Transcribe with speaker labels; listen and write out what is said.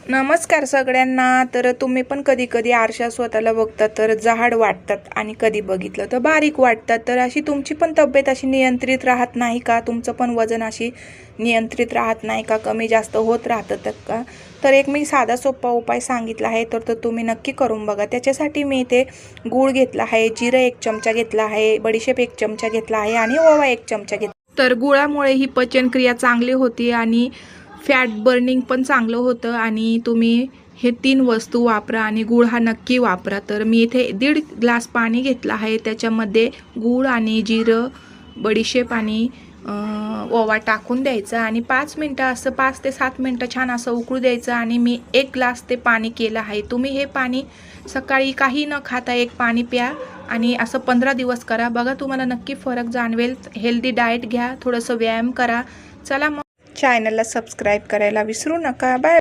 Speaker 1: नमस्कार सगळ्यांना। तर तुम्ही पण कधी कधी आरशात स्वतःला बघता तर जाड वाटतात आणि कधी बघितलं तर बारीक वाटतात। तर अशी तुमची पण तब्येत अशी नियंत्रित राहत नाही का? तुमचं पण वजन अशी नियंत्रित राहत नाही का? कमी जास्त होत राहतं का? तर एक मी साधा सोपा उपाय सांगितला आहे, तर तुम्ही नक्की करून बघा। त्याच्यासाठी मी इथे गूळ घेतला आहे, जिरं 1 चमचा घेतला आहे, बडीशेप 1 चमचा घेतला आहे आणि ओवा 1 चमचा घेतला। तर गुळामुळे ही पचनक्रिया चांगली होती आणि फॅट बर्निंग पण चांगलं होतं आणि तुम्ही हे 3 वस्तू वापरा आणि गूळ हा नक्की वापरा। तर मी इथे 1.5 ग्लास पाणी घेतलं आहे, त्याच्यामध्ये गूळ आणि जिरं, बडीशेप आणि ओवा टाकून द्यायचा आणि 5 मिनटं असं 5 ते 7 मिनटं छान असं उकळू द्यायचं आणि मी 1 ग्लास ते पाणी केलं आहे। तुम्ही हे पाणी सकाळी काही न खाता एक पाणी प्या आणि असं 15 दिवस करा, बघा तुम्हाला नक्की फरक जाणवेल। हेल्दी डाएट घ्या, थोडंसं व्यायाम करा। चला मग चॅनलला सबस्क्राईब करायला विसरू नका। बाय।